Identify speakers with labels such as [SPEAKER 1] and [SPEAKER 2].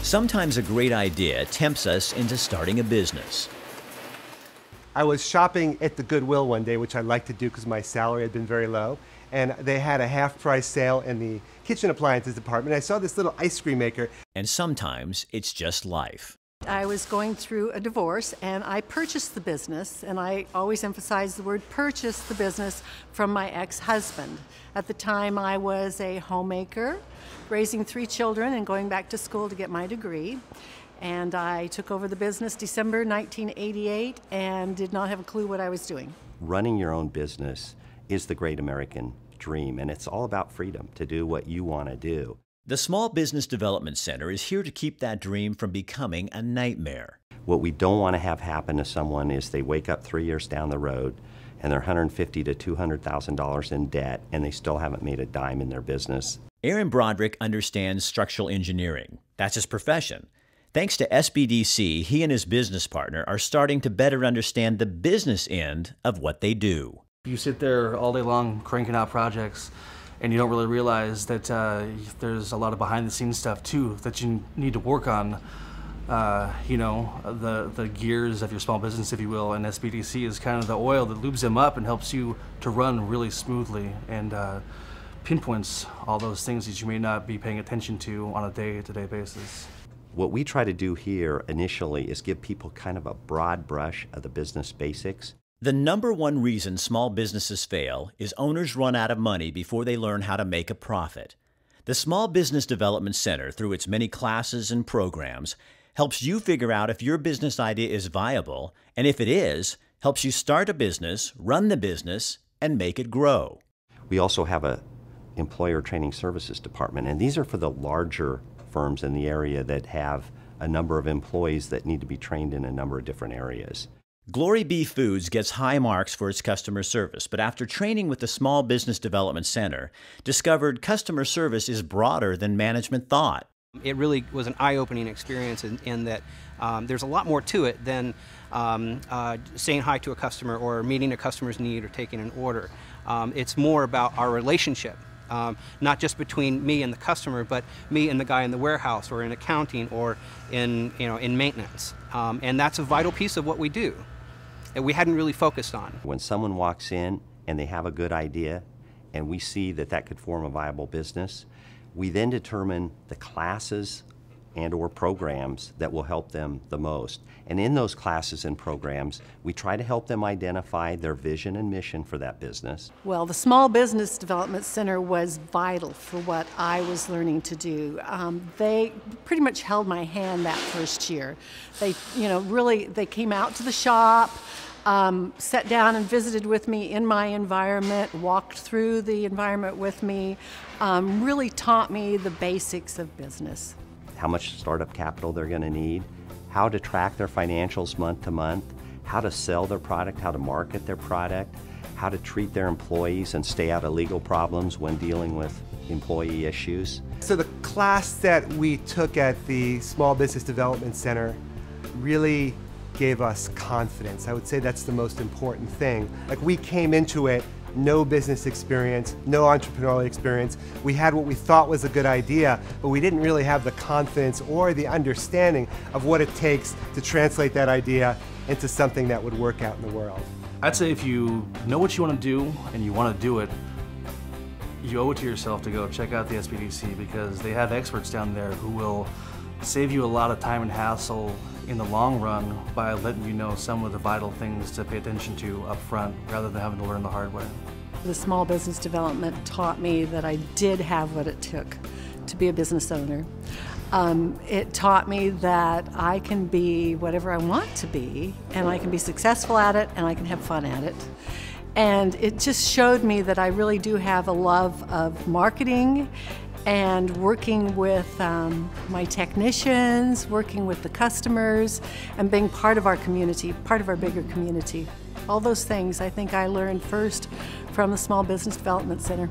[SPEAKER 1] Sometimes a great idea tempts us into starting a business.
[SPEAKER 2] I was shopping at the Goodwill one day, which I like to do because my salary had been very low, and they had a half-price sale in the kitchen appliances department. I saw this little ice cream maker.
[SPEAKER 1] And sometimes it's just life.
[SPEAKER 3] I was going through a divorce and I purchased the business, and I always emphasize the word purchase the business from my ex-husband. At the time I was a homemaker, raising 3 children and going back to school to get my degree. And I took over the business December 1988 and did not have a clue what I was doing.
[SPEAKER 4] Running your own business is the great American dream, and it's all about freedom to do what you want to do.
[SPEAKER 1] The Small Business Development Center is here to keep that dream from becoming a nightmare.
[SPEAKER 4] What we don't want to have happen to someone is they wake up 3 years down the road and they're $150,000 to $200,000 in debt and they still haven't made a dime in their business.
[SPEAKER 1] Aaron Broderick understands structural engineering. That's his profession. Thanks to SBDC, he and his business partner are starting to better understand the business end of what they do.
[SPEAKER 5] You sit there all day long cranking out projects, and you don't really realize that there's a lot of behind-the-scenes stuff too that you need to work on. You know, the gears of your small business, if you will, and SBDC is kind of the oil that lubes them up and helps you to run really smoothly and pinpoints all those things that you may not be paying attention to on a day-to-day basis.
[SPEAKER 4] What we try to do here initially is give people kind of a broad brush of the business basics.
[SPEAKER 1] The #1 reason small businesses fail is owners run out of money before they learn how to make a profit. The Small Business Development Center, through its many classes and programs, helps you figure out if your business idea is viable, and if it is, helps you start a business, run the business, and make it grow.
[SPEAKER 4] We also have a employer training services department, and these are for the larger firms in the area that have a number of employees that need to be trained in a number of different areas.
[SPEAKER 1] Glory Bee Foods gets high marks for its customer service, but after training with the Small Business Development Center, discovered customer service is broader than management thought.
[SPEAKER 6] It really was an eye-opening experience in that there's a lot more to it than saying hi to a customer or meeting a customer's need or taking an order. It's more about our relationship. Not just between me and the customer, but me and the guy in the warehouse or in accounting or in maintenance. And that's a vital piece of what we do that we hadn't really focused on.
[SPEAKER 4] When someone walks in and they have a good idea and we see that that could form a viable business, we then determine the classes and or programs that will help them the most. And in those classes and programs, we try to help them identify their vision and mission for that business.
[SPEAKER 3] Well, the Small Business Development Center was vital for what I was learning to do. They pretty much held my hand that first year. They, they came out to the shop, sat down and visited with me in my environment, walked through the environment with me, really taught me the basics of business.
[SPEAKER 4] How much startup capital they're going to need, how to track their financials month to month, how to sell their product, how to market their product, how to treat their employees and stay out of legal problems when dealing with employee issues.
[SPEAKER 2] So the class that we took at the Small Business Development Center really gave us confidence. I would say that's the most important thing. Like, we came into it no business experience, no entrepreneurial experience. We had what we thought was a good idea, but we didn't really have the confidence or the understanding of what it takes to translate that idea into something that would work out in the world.
[SPEAKER 5] I'd say if you know what you want to do and you want to do it, you owe it to yourself to go check out the SBDC, because they have experts down there who will save you a lot of time and hassle in the long run by letting you know some of the vital things to pay attention to up front rather than having to learn the hard way.
[SPEAKER 3] The Small Business Development taught me that I did have what it took to be a business owner. It taught me that I can be whatever I want to be, and I can be successful at it, and I can have fun at it. And it just showed me that I really do have a love of marketing and working with my technicians, working with the customers, and being part of our community, part of our bigger community. All those things I think I learned first from the Small Business Development Center.